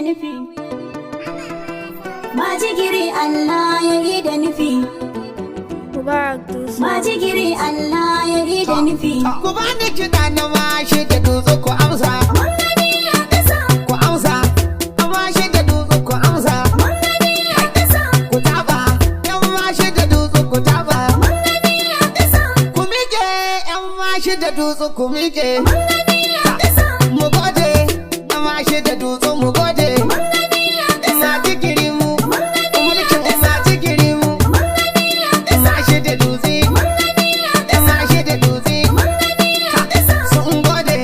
nufi. Majigiri Allah ya yi da nufi. Majigiri Allah ya yi da nufi. Ku ba ni kiɗa na mashi da dutse ku amsa. Mun gani a ƙasa. Ku amsa. Na mashi da dutse ku amsa. Mun gani a ƙasa. Ku taɓa. Yan mashi da dutse ku taɓa. Mun gani a ƙasa. Ku miƙe. Yan mashi da dutse ku miƙe. Mun gani a ƙasa. Mu gode. Na mashi da dutse mu gode. Mun gani a ƙasa. Majigiri mu. Mun gani a Mulkin ƙasa. majigiri mu. Mun gani a ƙasa. Mashi da dutse. Mun gani a ƙasa. Mashi da dutse. Mun gani a ƙasa. Sun gode.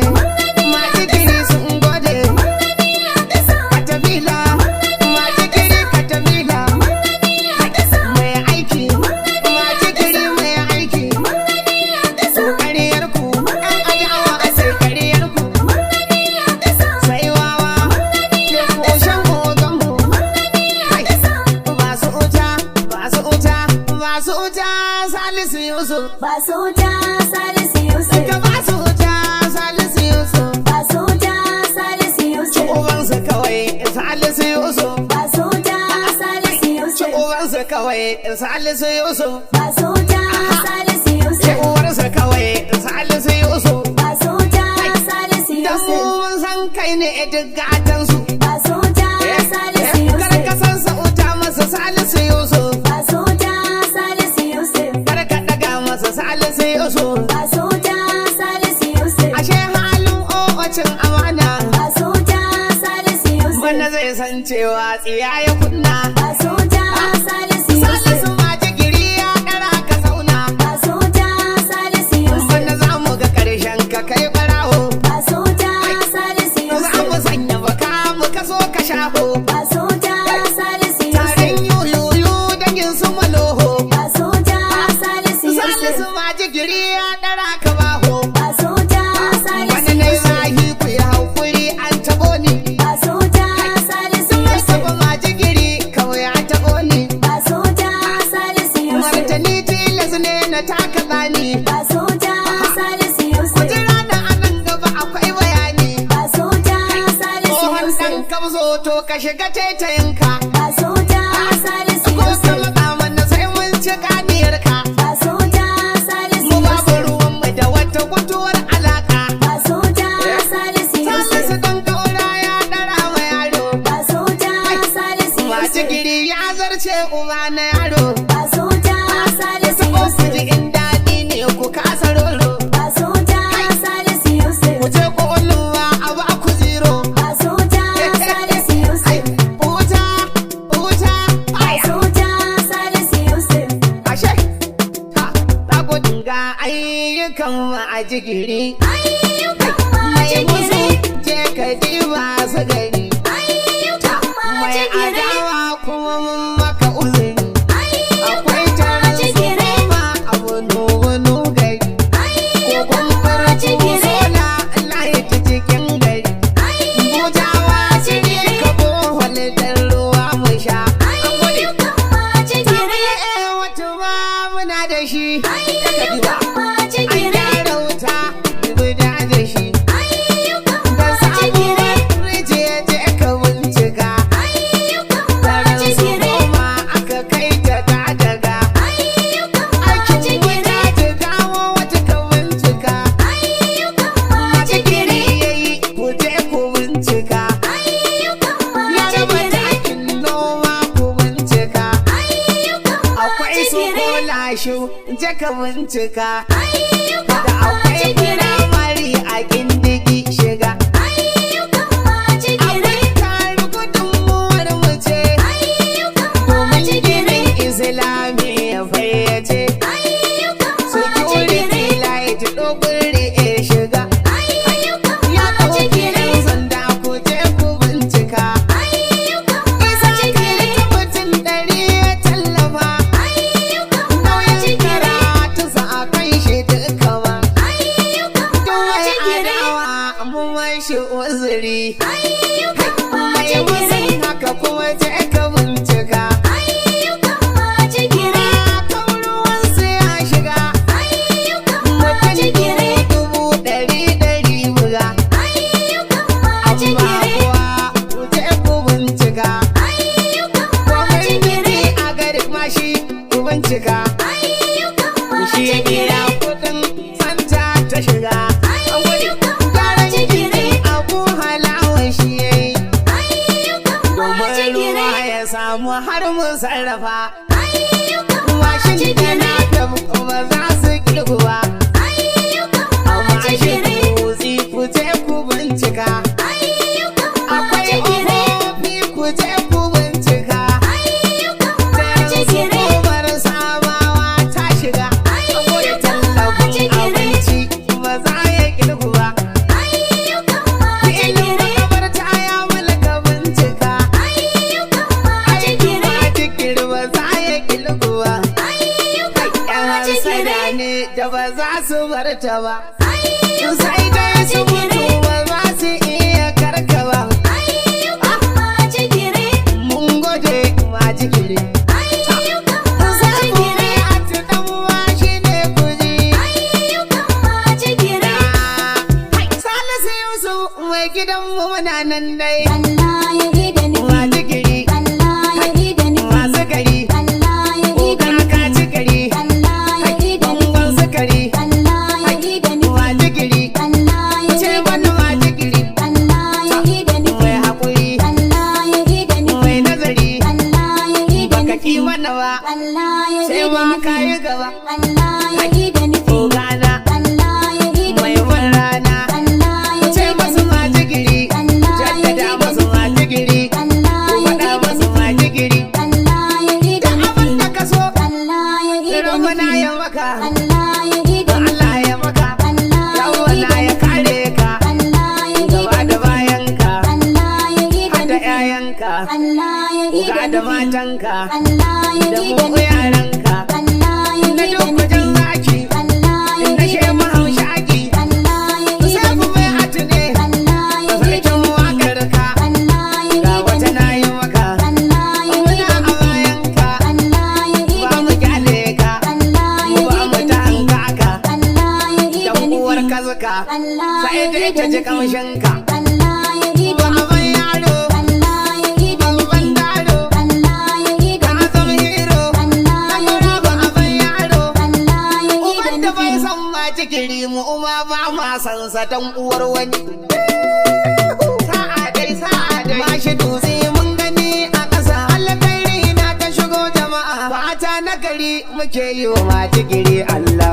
Majigiri sun gode. Mun gani a ƙasa. Katabila. Majigiri katabila. Mun gani a ƙasa. Mai aiki. Majigiri mai aiki. Mun gani a ƙasa. Ƙaryarku. Ɗan adawa a sai ƙaryarku. Mun gani a ƙasa. Sai wawa. Ke ƙoshin oganmu. Kai. Ba su wuta. Ba su wuta. Ba su wuta. Salisu Yusuf. Ba su wuta Salisu Yusuf. Ka ba su wuta. Salisu Yusuf. Ba su wuta Salisu Yusuf. Ubansa kawai. Salisu Yusuf. Ba su wuta Salisu Yusuf. Ubansa kawai. Salisu Yusuf. Ba su wuta Salisu Yusuf. Uwarsa kawai. Salisu Yusuf. Ba su wuta Salisu Da mu Yusuf. mun san kai ne duk gatansu. Ba su wuta Salisu Kar Yusuf. ka san sauta masa Salisu Yusuf. Ba su wuta Salisu Yusuf. Kar ka daga masa Salisu Yusuf. Ba su wuta Salisu Yusuf. Ashe halin o'ocin amana. Ba su wuta Salisu Yusuf. Wanda zai san cewa tsiya ya kunna. Ba su wuta Salisu Yusuf. Salisu ma jigiri ya ɗara ka zauna. Ba su wuta Salisu Yusuf. Wanda za mu ga ƙarshen ka kai ɓarawo. Ba su wuta Salisu Za mu Yusuf. sanya baka mu kaso ka shaho. Ba su wuta Salisu Yusuf. Tarin yuyuyu dangin su maloho. Ba su wuta Salisu Salisu Yusuf. ma jigiri ya ɗara ka baho. Ba su wuta Salisu Wani na Yusuf. zahi ku yi haƙuri an taɓo ni. Ba su wuta Salisu Yusuf. Saba ma jigiri kawai an taɓo ni. Ba su wuta Salisu Yusuf. Martani tilas ne na taka tsani. Ba su wuta Salisu Yusuf. Kujira da anan gaba akwai bayani. Ba su wuta Salisu Tsohon ɗan Yusuf. kamzo to ka shiga taitayinka. Ba su wuta Salisu Ko ka Yusuf. matsa mana sai mun ci ganiyarka. Ba su wuta Salisu Mu babu Yusuf. ruwanmu da wata gutuwar alaƙa. Ba su wuta Salisu Yusuf. Salisu ɗan ƙaura ya ɗara wa yaro. Ba su wuta Salisu Ma Yusuf. jigiri ya zarce uba na yaro. Ba su wuta Salisu Ko ku ji Yusuf. in daɗi ne ku kasa roro. Ba su wuta Salisu Yusuf. Ku je ƙwaƙwalwa a ba ku zero. Ba su wuta Salisu Ai, Yusuf. wuta, wuta, Ba aya. su wuta Salisu Yusuf. Ashe, ha, za ku dinga ayyukan mu a jigiri. Ayyukan Mai musu majigiri. je ka diba su gari. Ayyukan Mai majigiri. adawa kuma mun maka uzuri. Akwai Ayyukan taron su majigiri. goma a wani gari. Ko Ayyukan kun farko majigiri. sola Allah ya ta cikin gari. Bujawa ciki ka bohol dan ruwa mu sha. Ayyukan majigiri. Wata ma muna da shi. Ayyukan An majigiri. gyara wuta, guda da shi. Ayyukan Da majigiri. sabuwar rijiya je ka bincika. Ayyukan Taron su majigiri. goma aka kai ta ta daga. Ayyukan Aikin majigiri. wuta ta kawo wata ka bincika. Ayyukan Majigiri majigiri. yayi ku je ku bincika. Ayyukan Ya raba majigiri. takin noma ku bincika. Ayyukan Akwai su majigiri. kolashu je ka bincika. Ayyukan Da akwai majigiri. firamare a gindigi shiga. Ayyukan majigiri. Akwai taru gudunmuwar mu ce. Ayyukan Domin majigiri. ginin Islami ya fayyace. Ayyukan Security majigiri. light ɗogure shiga. Ayyukan Ya ɗauki majigiri. ɗan sanda ku je ku bincika. Ayyukan Isa majigiri. kai mutum 100 ya tallafa. Ayyukan Nauyin majigiri. karatu sa a kan shi duka ba. Ayyukan Duk wai majigiri. adawa mun mai shi uzuri. Ayyukan Mai majigiri. musun haka kuma je ka bincika. Ayyukan majigiri. Kan ruwansu ya shiga. Ayyukan Mutum majigiri. 100 buga. Ayyukan Amma majigiri. kuwa ku je ku fa ayyukan mashin da majigiri na ba za su kirguwa ayyukan amma shi majigiri kuzi ku je ku bincika ayyukan akwai majigiri ofofi ku je ku bincika ayyukan sai majigiri hukumar samawa ta shiga akwai tallafin abinci ba za ya kirguwa ayyukan ilin majigiri makabarta ya mulka bincika ayyukan aikin majigiri majigir ba za ya kirguwa ayyukan yan majigiri sada ne da ba za su bar ta ba ayyukan sai dai su mutu ba za su iya karkaba ayyukan majigiri mun gode majigiri ayyukan sai ku majigiri bi a tunawa shi ne kuji ayyukan majigiri Salisu Yusuf mai gidanmu muna nan dai Allah ya yi da nufi majigiri Allah ya yi da nufi masu gari Allah ya yi da kuka nufi kaci gari Allah ya yi da nufi bangon sukari Allah ya yi da nufi majigiri Allah ya ce yi da wani nufi majigiri Allah ya yi da nufi mai haƙuri Allah ya yi da nufi mai nazari Allah ya yi da baka nufi ki mana ba Allah ya yi sai da ma nufi ka yi gaba Allah ya yi da nufi ogana Allah ya yi da mai nufi ban rana Allah ya ce yi da masu nufi majigiri Allah ya yi jaddada da masu nufi majigiri Allah ku ya faɗa yi da masu nufi majigiri Allah ya yi da da abin nufi da ka so Allah ya yi da Rabbana nufi ya maka Allah ya yi da nufi Allah ya maka Allah ya yi Rabbana da ya nufi kare ka Allah ya yi gaba da da nufi bayanka Allah ya yi da har da nufi 'ya'yanka Allah ya yi ga da da nufi matanka Allah ya da yi da mu nufi yaranka Allah ya na yi da duk nufi wajen zaki Allah ya na yi she da nufi mahaushaki Allah ya yi da sai ku nufi mai atune Allah ya yi da sarkin nufi wakar ka Allah ya ga yi da wata nufi na yi maka Allah ya yi muna da a nufi bayanka Allah ya yi ba da mu nufi kyale ka Allah ya ba yi mu da ta nufi hankaka Allah ya yi da dan uwar nufi kazuka Allah sai ya dai yi ta da ji nufi kamshinka Allah ya yi da ba nufi ban yaro Allah ya yi da nufi ban daro Allah ya yi da ka nufi zama hero Allah dan ya yi gura da ba nufi ban yaro Allah ya yi da uban da bai nufi san ma cikiri mu uma ba ma san sa dan uwar wani sa'a dai mashi dutse mun gani a ƙasa alƙairi na ta shigo jama'a fata na gari muke yi wa ma cikiri Allah